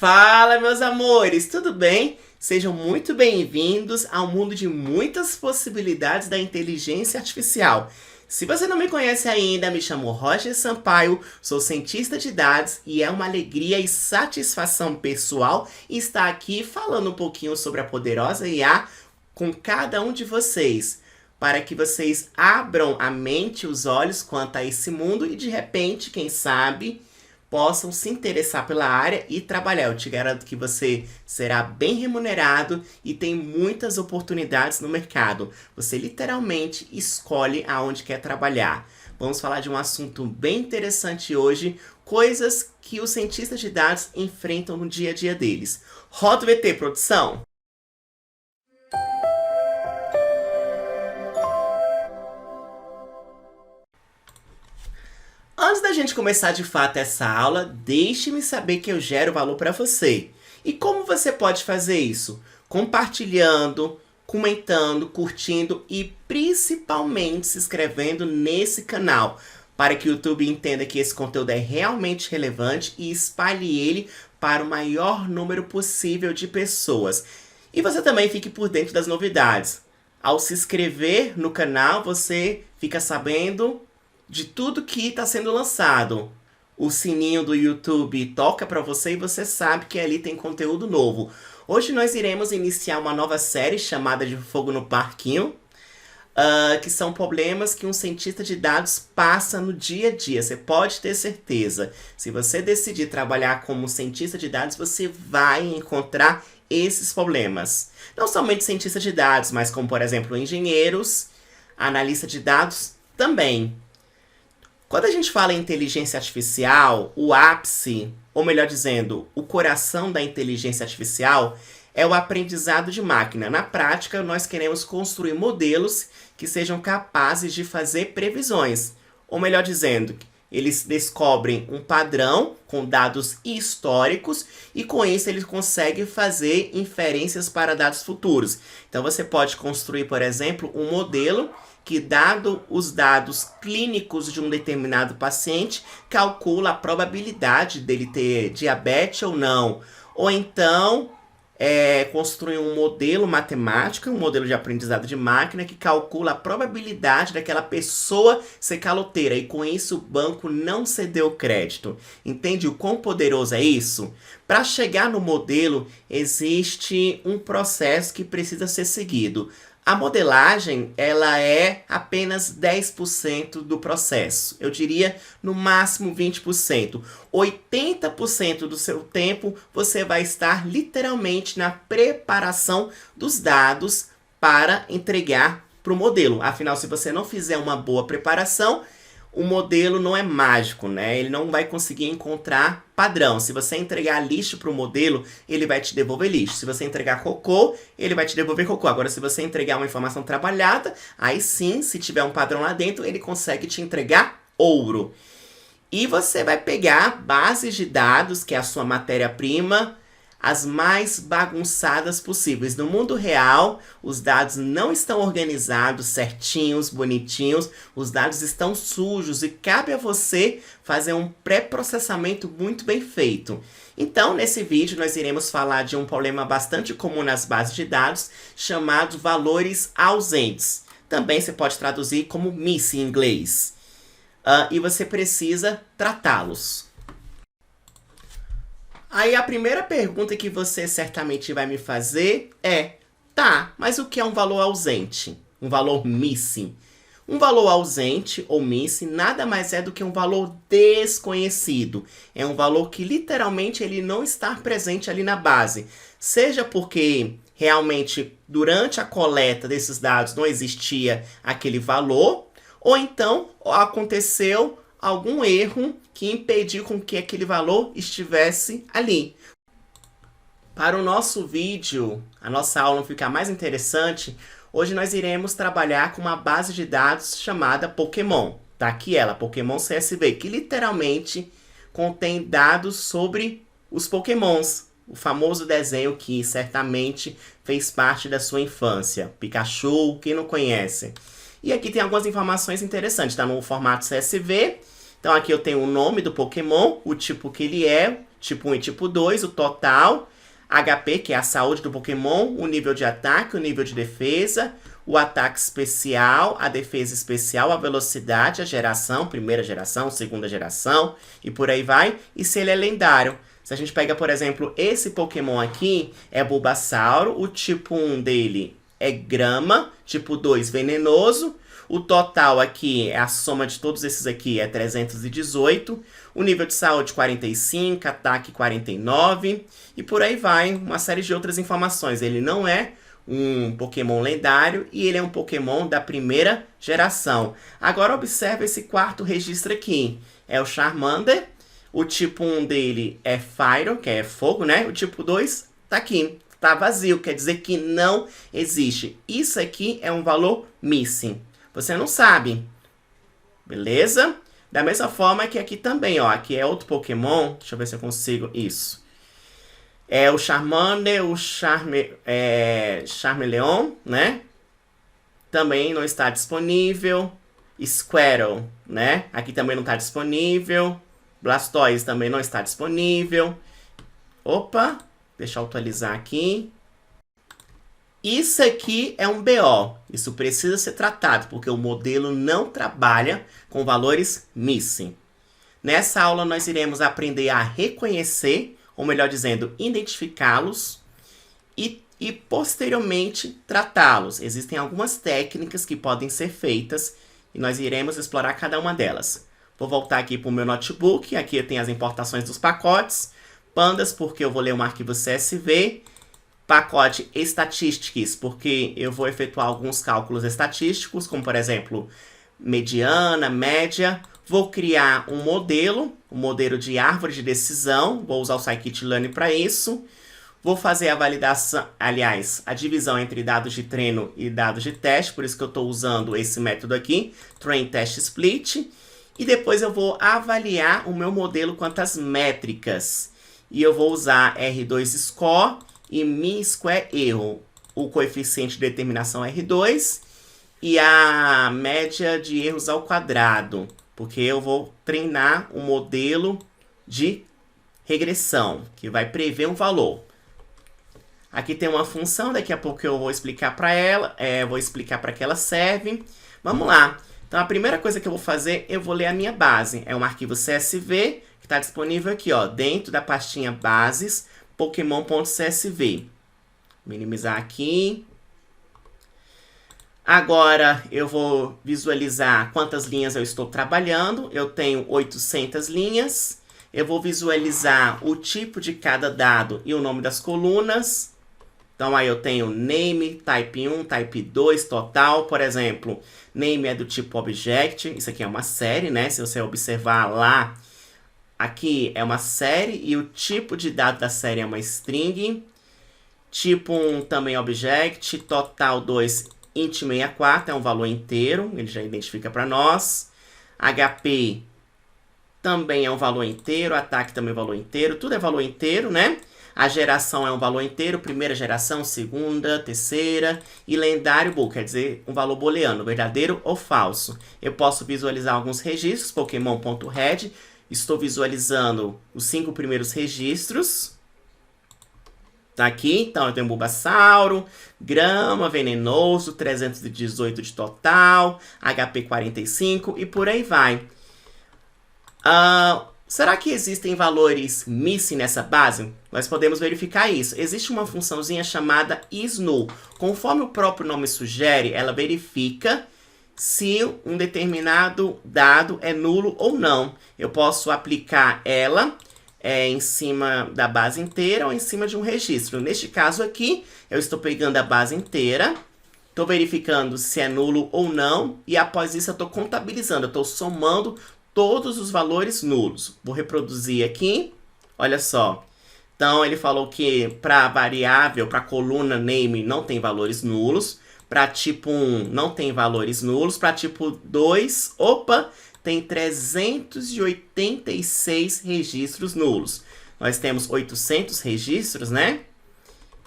Fala, meus amores, tudo bem? Sejam muito bem-vindos ao mundo de muitas possibilidades da inteligência artificial. Se você não me conhece ainda, me chamo Roger Sampaio, sou cientista de dados e é uma alegria e satisfação pessoal estar aqui falando um pouquinho sobre a poderosa IA com cada um de vocês, para que vocês abram a mente e os olhos quanto a esse mundo e de repente, quem sabe, possam se interessar pela área e trabalhar. Eu te garanto que você será bem remunerado e tem muitas oportunidades no mercado. Você literalmente escolhe aonde quer trabalhar. Vamos falar de um assunto bem interessante hoje, coisas que os cientistas de dados enfrentam no dia a dia deles. Roda o VT, produção! Antes da gente começar de fato essa aula, deixe-me saber que eu gero valor para você. E como você pode fazer isso? Compartilhando, comentando, curtindo e principalmente se inscrevendo nesse canal, para que o YouTube entenda que esse conteúdo é realmente relevante e espalhe ele para o maior número possível de pessoas. E você também fique por dentro das novidades. Ao se inscrever no canal, você fica sabendo de tudo que está sendo lançado. O sininho do YouTube toca para você e você sabe que ali tem conteúdo novo. Hoje nós iremos iniciar uma nova série chamada de Fogo no Parquinho, que são problemas que um cientista de dados passa no dia a dia. Você pode ter certeza. Se você decidir trabalhar como cientista de dados, você vai encontrar esses problemas. Não somente cientistas de dados, mas como, por exemplo, engenheiros, analista de dados também. Quando a gente fala em inteligência artificial, o ápice, ou melhor dizendo, o coração da inteligência artificial é o aprendizado de máquina. Na prática, nós queremos construir modelos que sejam capazes de fazer previsões. Ou melhor dizendo, eles descobrem um padrão com dados históricos e com isso eles conseguem fazer inferências para dados futuros. Então você pode construir, por exemplo, um modelo que, dado os dados clínicos de um determinado paciente, calcula a probabilidade dele ter diabetes ou não. Ou então, construir um modelo matemático, um modelo de aprendizado de máquina, que calcula a probabilidade daquela pessoa ser caloteira. E com isso, o banco não cedeu crédito. Entende o quão poderoso é isso? Para chegar no modelo, existe um processo que precisa ser seguido. A modelagem, ela é apenas 10% do processo. Eu diria, no máximo 20%. 80% do seu tempo, você vai estar literalmente na preparação dos dados para entregar para o modelo. Afinal, se você não fizer uma boa preparação, o modelo não é mágico, né? Ele não vai conseguir encontrar padrão. Se você entregar lixo para o modelo, ele vai te devolver lixo. Se você entregar cocô, ele vai te devolver cocô. Agora, se você entregar uma informação trabalhada, aí sim, se tiver um padrão lá dentro, ele consegue te entregar ouro. E você vai pegar bases de dados, que é a sua matéria-prima, as mais bagunçadas possíveis. No mundo real, os dados não estão organizados, certinhos, bonitinhos. Os dados estão sujos e cabe a você fazer um pré-processamento muito bem feito. Então, nesse vídeo, nós iremos falar de um problema bastante comum nas bases de dados, chamado valores ausentes. Também você pode traduzir como miss em inglês. E você precisa tratá-los. Aí a primeira pergunta que você certamente vai me fazer é: tá, mas o que é um valor ausente? Um valor missing? Um valor ausente ou missing nada mais é do que um valor desconhecido. É um valor que literalmente ele não está presente ali na base. Seja porque realmente durante a coleta desses dados não existia aquele valor, ou então aconteceu algum erro que impediu com que aquele valor estivesse ali. Para o nosso vídeo, a nossa aula ficar mais interessante, hoje nós iremos trabalhar com uma base de dados chamada Pokémon. Tá aqui ela, Pokémon CSV, que literalmente contém dados sobre os Pokémons. O famoso desenho que certamente fez parte da sua infância. Pikachu, quem não conhece? E aqui tem algumas informações interessantes, tá no formato CSV. Então aqui eu tenho o nome do Pokémon, o tipo que ele é, tipo 1 e tipo 2, o total, HP, que é a saúde do Pokémon, o nível de ataque, o nível de defesa, o ataque especial, a defesa especial, a velocidade, a geração, primeira geração, segunda geração, e por aí vai, e se ele é lendário. Se a gente pega, por exemplo, esse Pokémon aqui, é Bulbasauro, o tipo 1 dele é Grama, tipo 2 Venenoso, o total aqui, a soma de todos esses aqui é 318, o nível de saúde 45, ataque 49, e por aí vai, uma série de outras informações. Ele não é um Pokémon lendário e ele é um Pokémon da primeira geração. Agora observe esse quarto registro aqui, é o Charmander, o tipo 1 dele é Fire, que é fogo, né? O tipo 2 tá aqui, tá vazio, quer dizer que não existe. Isso aqui é um valor missing. Você não sabe, beleza? Da mesma forma que aqui também, ó. Aqui é outro Pokémon. Deixa eu ver se eu consigo isso. É o Charmander, o Charmeleon, né? Também não está disponível. Squirtle, né? Aqui também não está disponível. Blastoise também não está disponível. Opa, deixa eu atualizar aqui. Isso aqui é um BO, isso precisa ser tratado, porque o modelo não trabalha com valores missing. Nessa aula nós iremos aprender a reconhecer, ou melhor dizendo, identificá-los e posteriormente tratá-los. Existem algumas técnicas que podem ser feitas e nós iremos explorar cada uma delas. Vou voltar aqui para o meu notebook, aqui eu tenho as importações dos pacotes, pandas porque eu vou ler um arquivo CSV, pacote Statistics, porque eu vou efetuar alguns cálculos estatísticos, como por exemplo, mediana, média. Vou criar um modelo de árvore de decisão, vou usar o Scikit-learn para isso. Vou fazer a validação, aliás, a divisão entre dados de treino e dados de teste, por isso que eu estou usando esse método aqui, Train Test Split. E depois eu vou avaliar o meu modelo quanto às métricas. E eu vou usar R2 Score e mean square erro, o coeficiente de determinação R2 e a média de erros ao quadrado, porque eu vou treinar um modelo de regressão, que vai prever um valor. Aqui tem uma função, daqui a pouco eu vou explicar para ela, vou explicar para que ela serve. Vamos lá. Então a primeira coisa que eu vou fazer, eu vou ler a minha base. É um arquivo CSV, que está disponível aqui, ó, dentro da pastinha bases, Pokémon.csv. Minimizar aqui. Agora eu vou visualizar quantas linhas eu estou trabalhando. Eu tenho 800 linhas. Eu vou visualizar o tipo de cada dado e o nome das colunas. Então aí eu tenho name, type 1, type 2, total. Por exemplo, name é do tipo object. Isso aqui é uma série, né? Se você observar lá, aqui é uma série e o tipo de dado da série é uma string. Tipo 1 também object. Total 2, int 64, é um valor inteiro. Ele já identifica para nós. HP também é um valor inteiro. Ataque também é um valor inteiro. Tudo é valor inteiro, né? A geração é um valor inteiro. Primeira geração, segunda, terceira. E lendário bull, quer dizer um valor booleano, verdadeiro ou falso. Eu posso visualizar alguns registros. Pokémon.head. Estou visualizando os 5 primeiros registros. Tá aqui, então eu tenho Bulbasauro, Grama, Venenoso, 318 de total, HP 45 e por aí vai. Será que existem valores missing nessa base? Nós podemos verificar isso. Existe uma funçãozinha chamada isNull. Conforme o próprio nome sugere, ela verifica se um determinado dado é nulo ou não. Eu posso aplicar ela em cima da base inteira ou em cima de um registro. Neste caso aqui, eu estou pegando a base inteira, estou verificando se é nulo ou não, e após isso eu estou contabilizando, eu estou somando todos os valores nulos. Vou reproduzir aqui, olha só. Então ele falou que para variável, para coluna name não tem valores nulos, para tipo 1 não tem valores nulos, para tipo 2, tem 386 registros nulos. Nós temos 800 registros, né?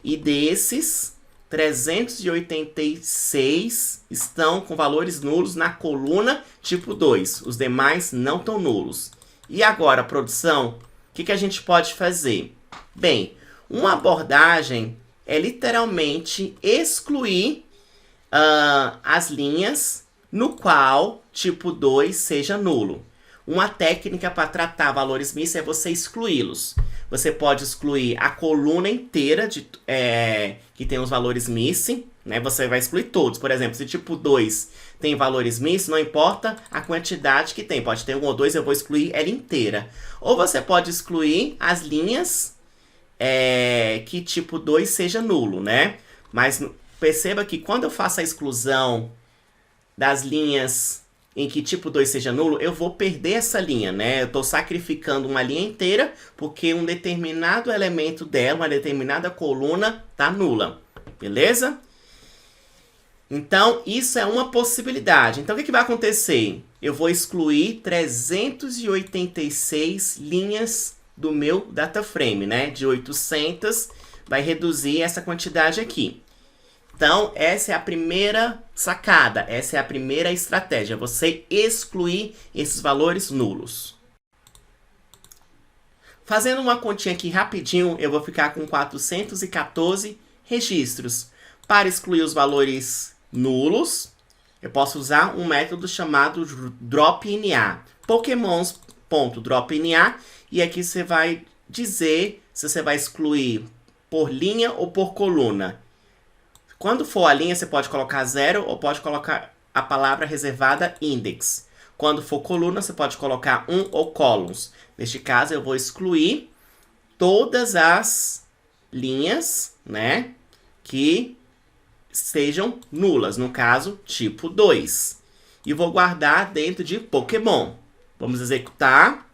E desses, 386 estão com valores nulos na coluna tipo 2. Os demais não estão nulos. E agora, produção, que a gente pode fazer? Bem, uma abordagem é literalmente excluir as linhas no qual tipo 2 seja nulo. Uma técnica para tratar valores mistos é você excluí-los. Você pode excluir a coluna inteira que tem os valores missing, né? Você vai excluir todos. Por exemplo, se tipo 2 tem valores missing, não importa a quantidade que tem. Pode ter um ou dois, eu vou excluir ela inteira. Ou você pode excluir as linhas que tipo 2 seja nulo, né? Mas perceba que quando eu faço a exclusão das linhas em que tipo 2 seja nulo, eu vou perder essa linha, né? Eu estou sacrificando uma linha inteira porque um determinado elemento dela, uma determinada coluna, está nula. Beleza? Então, isso é uma possibilidade. Então, o que vai acontecer? Eu vou excluir 386 linhas do meu data frame, né? De 800, vai reduzir essa quantidade aqui. Então, essa é a primeira sacada, essa é a primeira estratégia, você excluir esses valores nulos. Fazendo uma continha aqui rapidinho, eu vou ficar com 414 registros. Para excluir os valores nulos, eu posso usar um método chamado dropInA. Pokémons.dropInA, e aqui você vai dizer se você vai excluir por linha ou por coluna. Quando for a linha, você pode colocar 0 ou pode colocar a palavra reservada index. Quando for coluna, você pode colocar 1 ou columns. Neste caso, eu vou excluir todas as linhas, né, que sejam nulas. No caso, tipo 2. E vou guardar dentro de Pokémon. Vamos executar.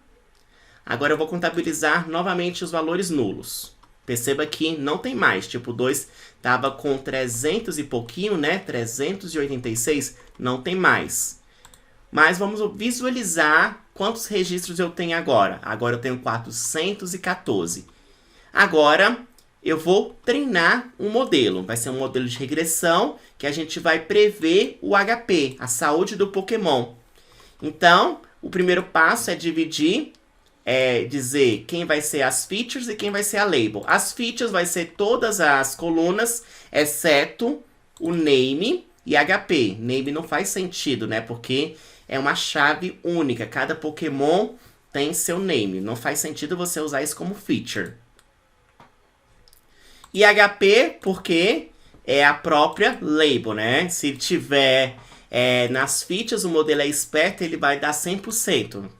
Agora eu vou contabilizar novamente os valores nulos. Perceba que não tem mais. Tipo 2 estava com 300 e pouquinho, né? 386. Não tem mais. Mas vamos visualizar quantos registros eu tenho agora. Agora eu tenho 414. Agora eu vou treinar um modelo. Vai ser um modelo de regressão que a gente vai prever o HP, a saúde do Pokémon. Então, o primeiro passo é dividir, dizer quem vai ser as features e quem vai ser a label. As features vai ser todas as colunas, exceto o name e HP. Name não faz sentido, né? Porque é uma chave única. Cada Pokémon tem seu name. Não faz sentido você usar isso como feature. E HP, porque é a própria label, né? Se tiver nas features, o modelo é esperto, ele vai dar 100%.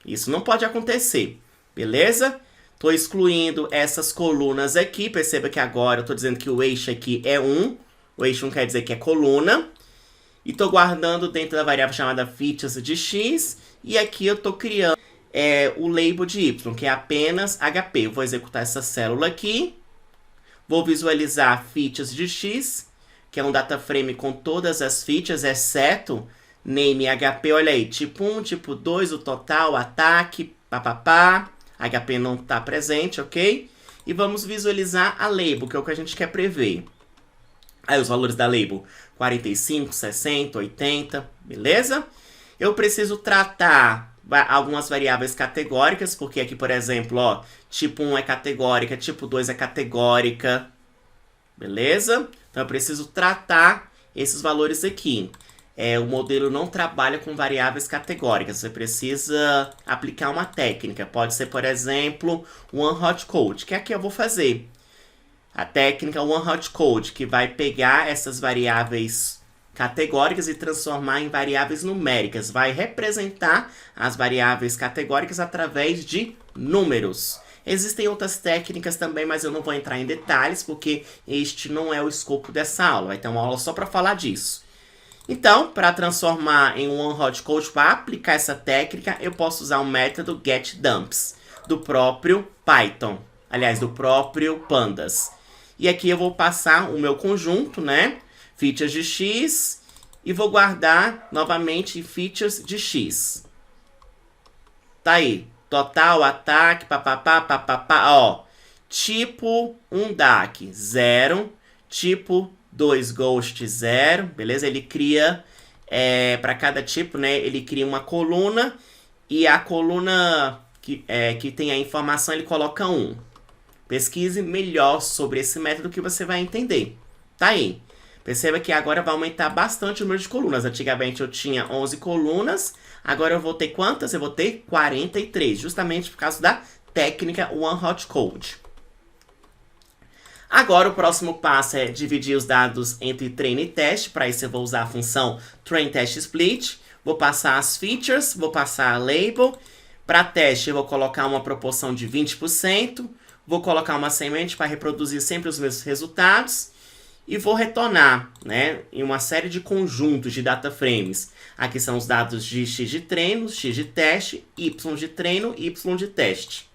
Isso não pode acontecer, beleza? Estou excluindo essas colunas aqui. Perceba que agora eu estou dizendo que o eixo aqui é 1. O eixo 1 quer dizer que é coluna. E estou guardando dentro da variável chamada features de x. E aqui eu estou criando o label de y, que é apenas HP. Eu vou executar essa célula aqui. Vou visualizar features de x, que é um data frame com todas as features, exceto name HP. Olha aí, tipo 1, tipo 2, o total, ataque, papapá. HP não está presente, ok? E vamos visualizar a label, que é o que a gente quer prever. Aí os valores da label, 45, 60, 80, beleza? Eu preciso tratar algumas variáveis categóricas, porque aqui, por exemplo, ó, tipo 1 é categórica, tipo 2 é categórica, beleza? Então eu preciso tratar esses valores aqui. O modelo não trabalha com variáveis categóricas, você precisa aplicar uma técnica. Pode ser, por exemplo, One Hot Code, que é a que eu vou fazer. A técnica One Hot Code, que vai pegar essas variáveis categóricas e transformar em variáveis numéricas. Vai representar as variáveis categóricas através de números. Existem outras técnicas também, mas eu não vou entrar em detalhes, porque este não é o escopo dessa aula. Vai ter uma aula só para falar disso. Então, para transformar em One Hot Code, para aplicar essa técnica, eu posso usar o método getDumps, do próprio Python. Aliás, do próprio Pandas. E aqui eu vou passar o meu conjunto, né? Features de x, e vou guardar novamente features de x. Tá aí. Total, ataque, papapá, papapá, ó. Tipo 1 DAC, 0. Tipo 2 Ghost, 0. Beleza? Ele cria, para cada tipo, né? Ele cria uma coluna. E a coluna que tem a informação, ele coloca 1. Pesquise melhor sobre esse método que você vai entender. Tá aí. Perceba que agora vai aumentar bastante o número de colunas. Antigamente eu tinha 11 colunas, agora eu vou ter quantas? Eu vou ter 43, justamente por causa da técnica One Hot Code. Agora o próximo passo é dividir os dados entre treino e teste. Para isso eu vou usar a função train test split. Vou passar as features, vou passar a label. Para teste eu vou colocar uma proporção de 20%. Vou colocar uma semente para reproduzir sempre os mesmos resultados. E vou retornar, né, em uma série de conjuntos de data frames. Aqui são os dados de X de treino, X de teste, Y de treino, Y de teste.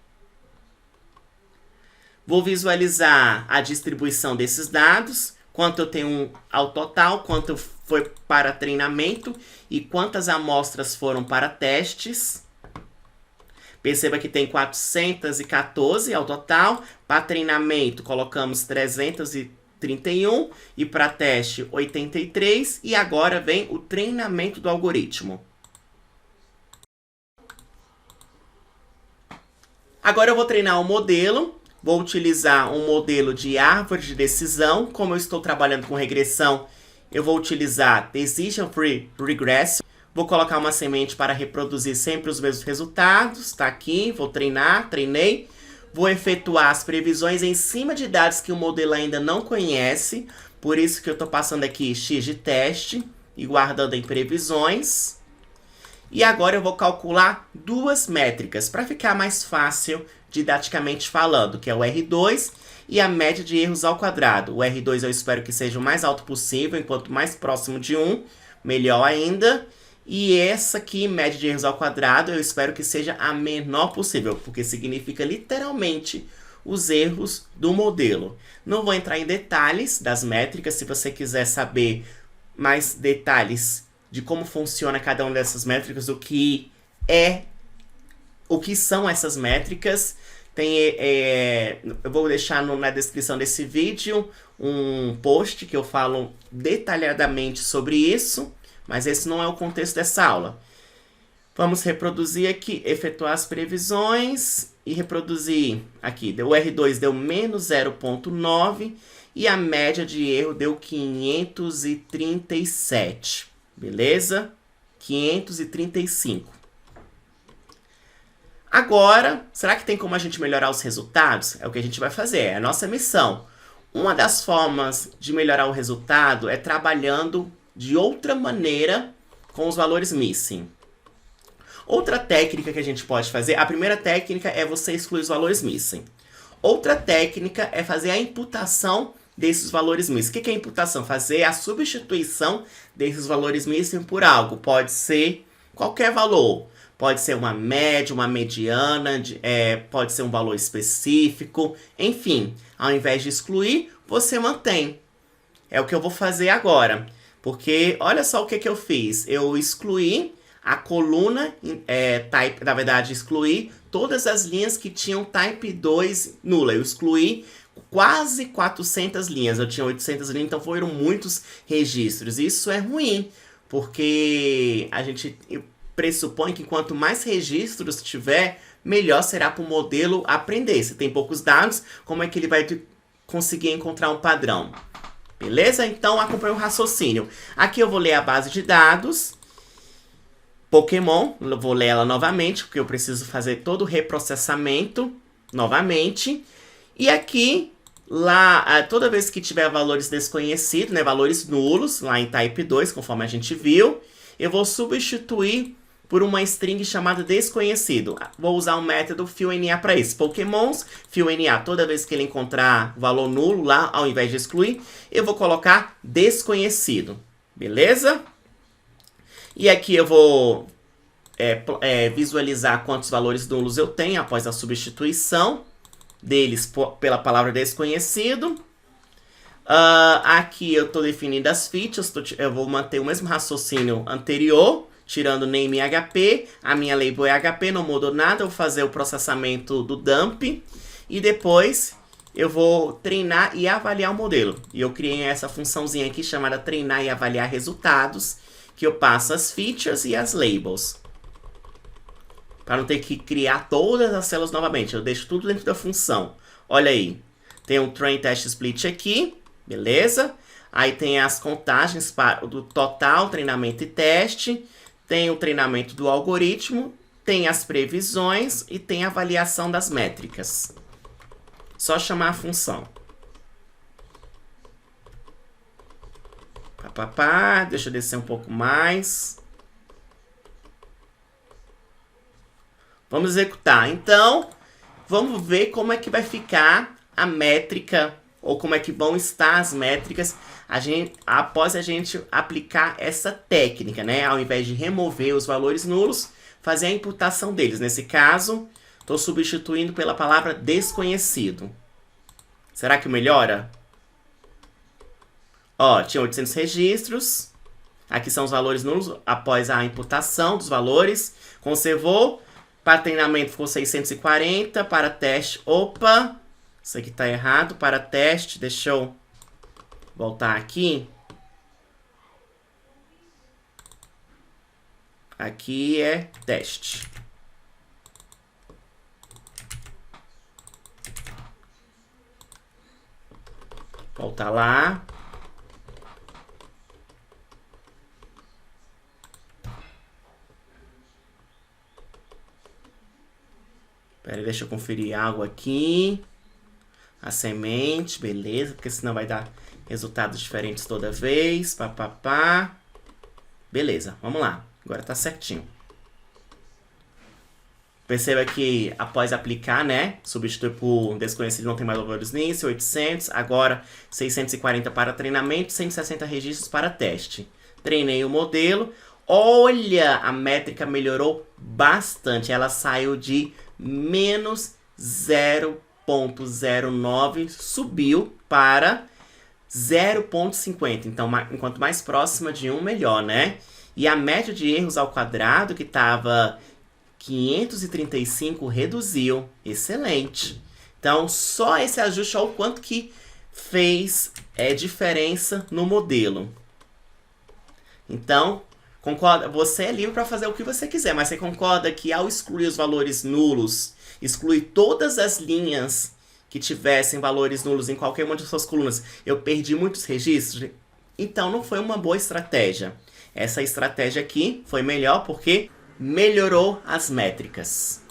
Vou visualizar a distribuição desses dados, quanto eu tenho ao total, quanto foi para treinamento e quantas amostras foram para testes. Perceba que tem 414 ao total. Para treinamento colocamos 331 e para teste 83. E agora vem o treinamento do algoritmo. Agora eu vou treinar o modelo. Vou utilizar um modelo de árvore de decisão. Como eu estou trabalhando com regressão, eu vou utilizar Decision Tree Regression. Vou colocar uma semente para reproduzir sempre os mesmos resultados. Está aqui, vou treinar, treinei. Vou efetuar as previsões em cima de dados que o modelo ainda não conhece. Por isso que eu estou passando aqui X de teste e guardando em previsões. E agora eu vou calcular duas métricas para ficar mais fácil didaticamente falando, que é o R2 e a média de erros ao quadrado. O R2 eu espero que seja o mais alto possível, enquanto mais próximo de 1, melhor ainda. E essa aqui, média de erros ao quadrado, eu espero que seja a menor possível, porque significa literalmente os erros do modelo. Não vou entrar em detalhes das métricas. Se você quiser saber mais detalhes de como funciona cada uma dessas métricas, o que são essas métricas, eu vou deixar na descrição desse vídeo um post que eu falo detalhadamente sobre isso, mas esse não é o contexto dessa aula. Vamos reproduzir aqui, efetuar as previsões e reproduzir aqui. O R2 deu menos 0,9 e a média de erro deu 537. Beleza? 535. Agora, será que tem como a gente melhorar os resultados? É o que a gente vai fazer, é a nossa missão. Uma das formas de melhorar o resultado é trabalhando de outra maneira com os valores missing. Outra técnica que a gente pode fazer, a primeira técnica é você excluir os valores missing. Outra técnica é fazer a imputação desses valores missing. O que é imputação? Fazer a substituição desses valores missing por algo. Pode ser qualquer valor. Pode ser uma média, uma mediana, pode ser um valor específico. Enfim, ao invés de excluir, você mantém. É o que eu vou fazer agora. Porque olha só o que eu fiz. Eu excluí a coluna type, na verdade, excluí todas as linhas que tinham type 2 nula. Eu excluí quase 400 linhas. Eu tinha 800 linhas, então foram muitos registros. Isso é ruim, porque a gente pressupõe que quanto mais registros tiver, melhor será para o modelo aprender. Se tem poucos dados, como é que ele vai conseguir encontrar um padrão? Beleza? Então, acompanhe o raciocínio. Aqui eu vou ler a base de dados. Pokémon, eu vou ler ela novamente, porque eu preciso fazer todo o reprocessamento novamente. E aqui, toda vez que tiver valores desconhecidos, né, valores nulos, lá em type 2, conforme a gente viu, eu vou substituir por uma string chamada desconhecido. Vou usar o método fillNA para isso. Pokémons, fillNA, toda vez que ele encontrar valor nulo lá, ao invés de excluir, eu vou colocar desconhecido. Beleza? E aqui eu vou visualizar quantos valores nulos eu tenho após a substituição deles pela palavra desconhecido. Aqui eu estou definindo as features. Eu vou manter o mesmo raciocínio anterior, tirando name e HP. A minha label é HP, não mudou nada. Eu vou fazer o processamento do dump. E depois eu vou treinar e avaliar o modelo. E eu criei essa funçãozinha aqui chamada treinar e avaliar resultados, que eu passo as features e as labels. para não ter que criar todas as células novamente. Eu deixo tudo dentro da função. Olha aí. Tem um train test split aqui. Beleza? Aí tem as contagens para do total, treinamento e teste. Tem o treinamento do algoritmo. Tem as previsões e tem a avaliação das métricas. Só chamar a função. Deixa eu descer um pouco mais. Vamos executar. Então, vamos ver como é que vai ficar a métrica, ou como é que vão estar as métricas após a gente aplicar essa técnica, né? Ao invés de remover os valores nulos, fazer a imputação deles. Nesse caso, estou substituindo pela palavra desconhecido. Será que melhora? Ó, tinha 800 registros. Aqui são os valores nulos após a imputação dos valores. Conservou. Para treinamento ficou 640. Para teste, opa, isso aqui está errado. Para teste, deixa eu voltar aqui. Aqui é teste. Voltar lá. Pera aí, deixa eu conferir algo aqui. A semente, beleza, porque senão vai dar resultados diferentes toda vez. Beleza, vamos lá. Agora tá certinho. Perceba que após aplicar, né, substitui por desconhecido, não tem mais valores nisso, 800, agora 640 para treinamento, 160 registros para teste. Treinei o modelo. Olha, a métrica melhorou bastante. Ela saiu de menos 0,09, subiu para 0,50. Então, quanto mais próxima de 1, melhor, né? E a média de erros ao quadrado, que estava 535, reduziu. Excelente. Então, só esse ajuste, olha o quanto que fez diferença no modelo. Então, concorda? Você é livre para fazer o que você quiser, mas você concorda que ao excluir os valores nulos, excluir todas as linhas que tivessem valores nulos em qualquer uma de suas colunas, eu perdi muitos registros? Então não foi uma boa estratégia. Essa estratégia aqui foi melhor porque melhorou as métricas.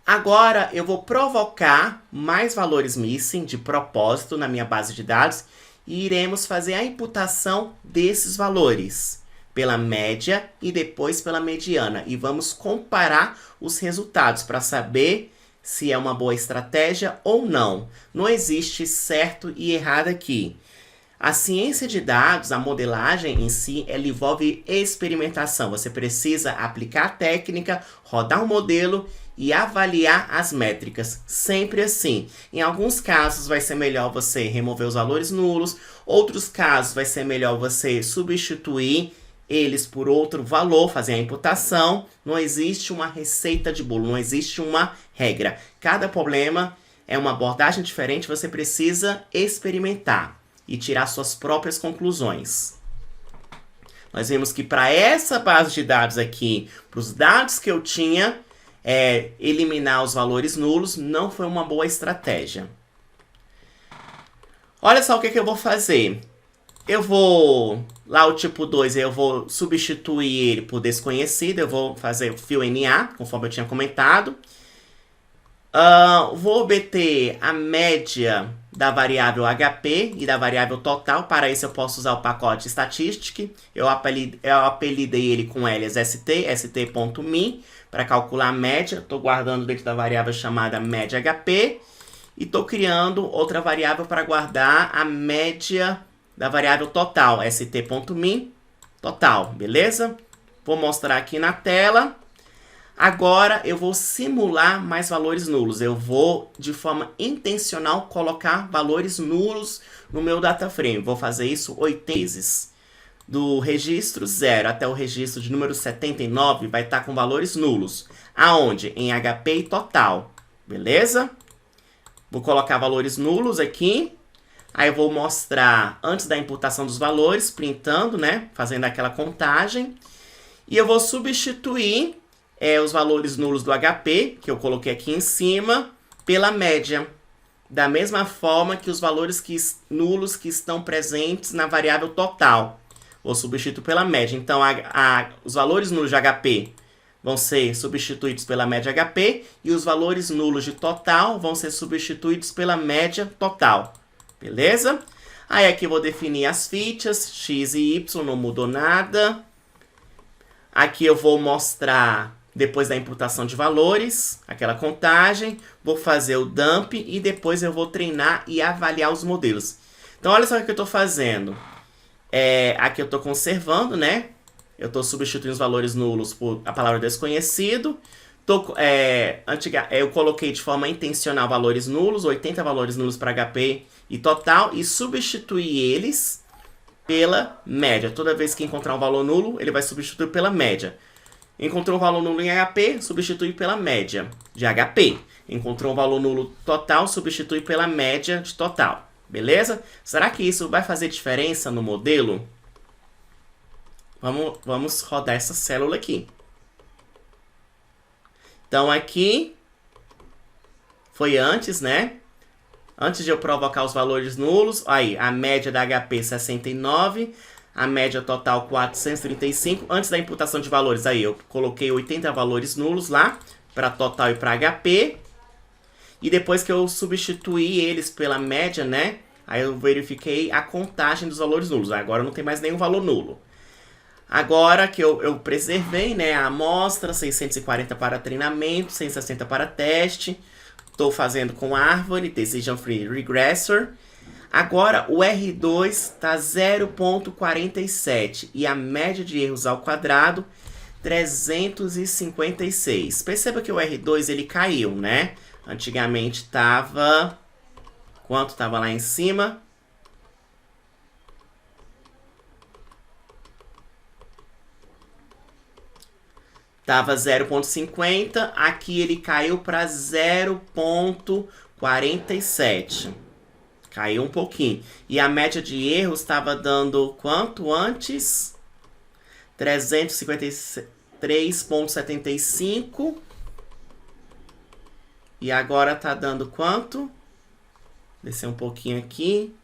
Agora eu vou provocar mais valores missing de propósito na minha base de dados e iremos fazer a imputação desses valores pela média e depois pela mediana. E vamos comparar os resultados para saber se é uma boa estratégia ou não. Não existe certo e errado aqui. A ciência de dados, a modelagem em si, ela envolve experimentação. Você precisa aplicar a técnica, rodar um modelo e avaliar as métricas, sempre assim. Em alguns casos vai ser melhor você remover os valores nulos, outros casos vai ser melhor você substituir eles por outro valor, fazer a imputação. Não existe uma receita de bolo, não existe uma regra. Cada problema é uma abordagem diferente, você precisa experimentar e tirar suas próprias conclusões. Nós vimos que para essa base de dados aqui, para os dados que eu tinha, eliminar os valores nulos não foi uma boa estratégia. Olha só o que eu vou fazer. Eu vou, lá o tipo 2, eu vou substituir ele por desconhecido. Eu vou fazer o fio NA, conforme eu tinha comentado. Vou obter a média da variável HP e da variável total. Para isso eu posso usar o pacote Statistic. Eu apelidei ele com LSST, st.min, para calcular a média. Estou guardando dentro da variável chamada média HP. E estou criando outra variável para guardar a média da variável total, st.min, total, beleza? Vou mostrar aqui na tela. Agora eu vou simular mais valores nulos. Eu vou, de forma intencional, colocar valores nulos no meu data frame. Vou fazer isso 8 vezes. Do registro 0 até o registro de número 79 vai estar com valores nulos. Aonde? Em HP e total. Beleza? Vou colocar valores nulos aqui. Aí eu vou mostrar antes da imputação dos valores, printando, né? Fazendo aquela contagem. E eu vou substituir os valores nulos do HP, que eu coloquei aqui em cima, pela média. Da mesma forma que os valores nulos que estão presentes na variável total. Vou substituir pela média. Então, os valores nulos de HP vão ser substituídos pela média HP e os valores nulos de total vão ser substituídos pela média total. Beleza? Aí aqui eu vou definir as fichas, x e y, não mudou nada. Aqui eu vou mostrar, depois da imputação de valores, aquela contagem. Vou fazer o dump e depois eu vou treinar e avaliar os modelos. Então, olha só o que eu estou fazendo. Aqui eu estou conservando, né? Eu estou substituindo os valores nulos por a palavra desconhecido. Eu coloquei de forma intencional valores nulos, 80 valores nulos para HP e total, e substituí eles pela média. Toda vez que encontrar um valor nulo, ele vai substituir pela média. Encontrou um valor nulo em HP, substitui pela média de HP. Encontrou um valor nulo total, substitui pela média de total. Beleza? Será que isso vai fazer diferença no modelo? Vamos rodar essa célula aqui. Então, aqui foi antes, né? Antes de eu provocar os valores nulos, aí, a média da HP 69, a média total 435. Antes da imputação de valores, aí, eu coloquei 80 valores nulos lá, para total e para HP. E depois que eu substituí eles pela média, né? Aí eu verifiquei a contagem dos valores nulos. Agora não tem mais nenhum valor nulo. Agora que eu preservei, né, a amostra, 640 para treinamento, 160 para teste. Estou fazendo com árvore, Decision Free Regressor. Agora o R2 está 0,47 e a média de erros ao quadrado 356. Perceba que o R2 ele caiu, né? Antigamente estava... Quanto estava lá em cima? Estava 0,50, aqui ele caiu para 0,47. Caiu um pouquinho. E a média de erros estava dando quanto antes? 353,75. E agora está dando quanto? Descer um pouquinho aqui.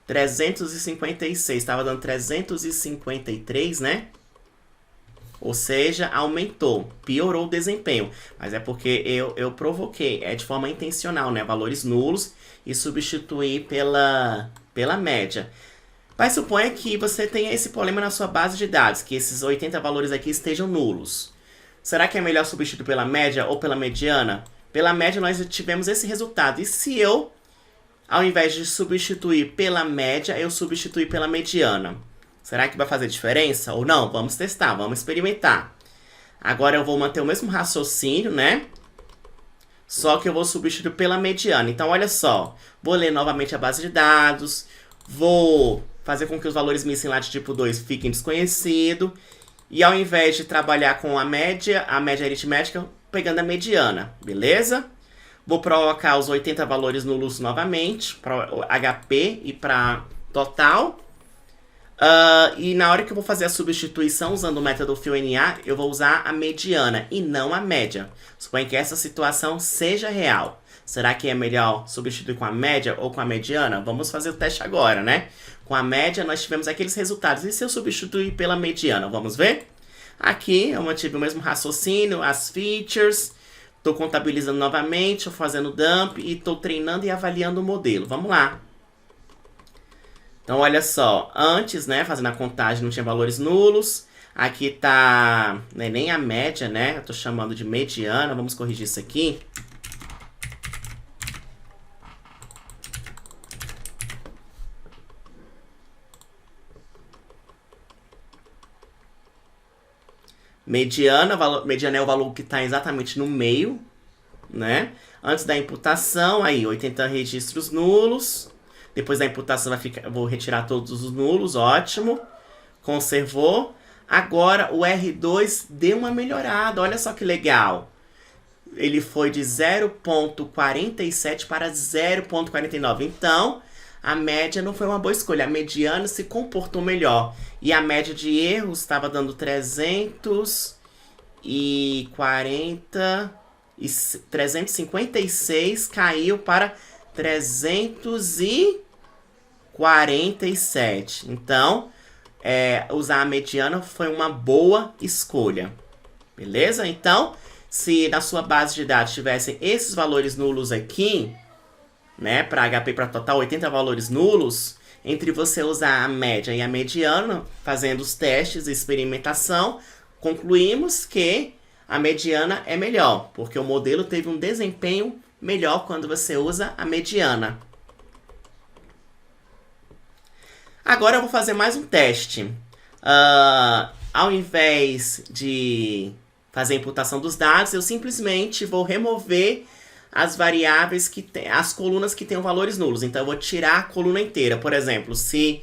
356. Estava dando 353, né? Ou seja, aumentou, piorou o desempenho. Mas é porque eu provoquei, de forma intencional, né? Valores nulos e substituir pela média. Mas suponha que você tenha esse problema na sua base de dados, que esses 80 valores aqui estejam nulos. Será que é melhor substituir pela média ou pela mediana? Pela média nós tivemos esse resultado. E se eu, ao invés de substituir pela média, eu substituir pela mediana? Será que vai fazer diferença ou não? Vamos testar, vamos experimentar. Agora eu vou manter o mesmo raciocínio, né? Só que eu vou substituir pela mediana. Então, olha só. Vou ler novamente a base de dados. Vou fazer com que os valores missing lá de tipo 2 fiquem desconhecidos. E ao invés de trabalhar com a média aritmética, pegando a mediana. Beleza? Vou provocar os 80 valores nulos novamente. Para HP e para total. E na hora que eu vou fazer a substituição usando o método FillNA, eu vou usar a mediana e não a média. Suponha que essa situação seja real. Será que é melhor substituir com a média ou com a mediana? Vamos fazer o teste agora, né? Com a média nós tivemos aqueles resultados. E se eu substituir pela mediana? Vamos ver? Aqui eu mantive o mesmo raciocínio, as features. Estou contabilizando novamente, estou fazendo dump e estou treinando e avaliando o modelo. Vamos lá. Então, olha só, antes, né, fazendo a contagem não tinha valores nulos. Aqui tá, né, nem a média, né, eu tô chamando de mediana. Vamos corrigir isso aqui. Mediana é o valor que está exatamente no meio, né? Antes da imputação, aí, 80 registros nulos. Depois da imputação vou retirar todos os nulos, ótimo. Conservou. Agora o R2 deu uma melhorada, olha só que legal. Ele foi de 0,47 para 0,49. Então, a média não foi uma boa escolha. A mediana se comportou melhor. E a média de erros estava dando 356, caiu para 347. Então, usar a mediana foi uma boa escolha. Beleza? Então, se na sua base de dados tivessem esses valores nulos aqui, né, para HP para total 80 valores nulos, entre você usar a média e a mediana, fazendo os testes e experimentação, concluímos que a mediana é melhor, porque o modelo teve um desempenho melhor quando você usa a mediana. Agora eu vou fazer mais um teste. Ao invés de fazer a imputação dos dados, eu simplesmente vou remover as variáveis as colunas que tenham valores nulos. Então eu vou tirar a coluna inteira. Por exemplo, se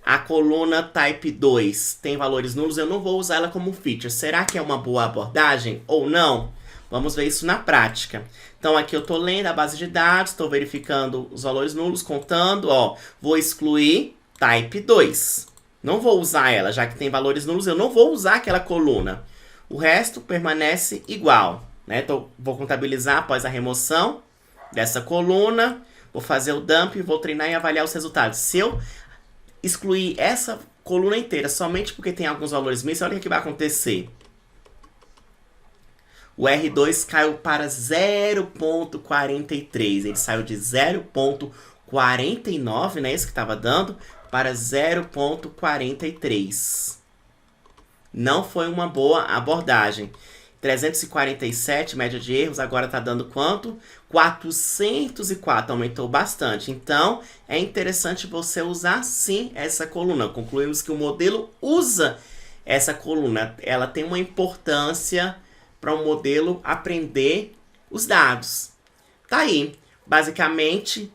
a coluna type 2 tem valores nulos, eu não vou usar ela como feature. Será que é uma boa abordagem ou não? Vamos ver isso na prática. Então aqui eu estou lendo a base de dados, estou verificando os valores nulos, contando. Vou excluir type 2. Não vou usar ela, já que tem valores nulos, eu não vou usar aquela coluna. O resto permanece igual. Né? Vou contabilizar após a remoção dessa coluna, vou fazer o dump, vou treinar e avaliar os resultados. Se eu excluir essa coluna inteira somente porque tem alguns valores missos, olha o que vai acontecer. O R2 caiu para 0,43. Ele saiu de 0,49, né, esse que estava dando, para 0,43. Não foi uma boa abordagem. 347, média de erros, agora está dando quanto? 404, aumentou bastante. Então, é interessante você usar sim essa coluna. Concluímos que o modelo usa essa coluna. Ela tem uma importância para o modelo aprender os dados. Tá aí. Basicamente,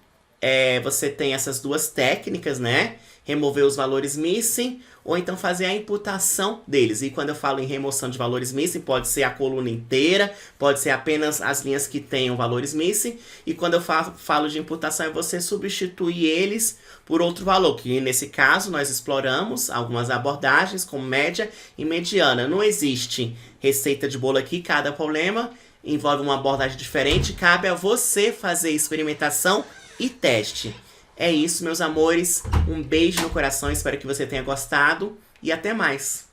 você tem essas duas técnicas, né? Remover os valores missing ou então fazer a imputação deles. E quando eu falo em remoção de valores missing, pode ser a coluna inteira, pode ser apenas as linhas que tenham valores missing. E quando eu falo de imputação, é você substituir eles por outro valor, que nesse caso nós exploramos algumas abordagens como média e mediana. Não existe receita de bolo aqui, cada problema envolve uma abordagem diferente, cabe a você fazer experimentação e teste. É isso, meus amores. Um beijo no coração, espero que você tenha gostado e até mais.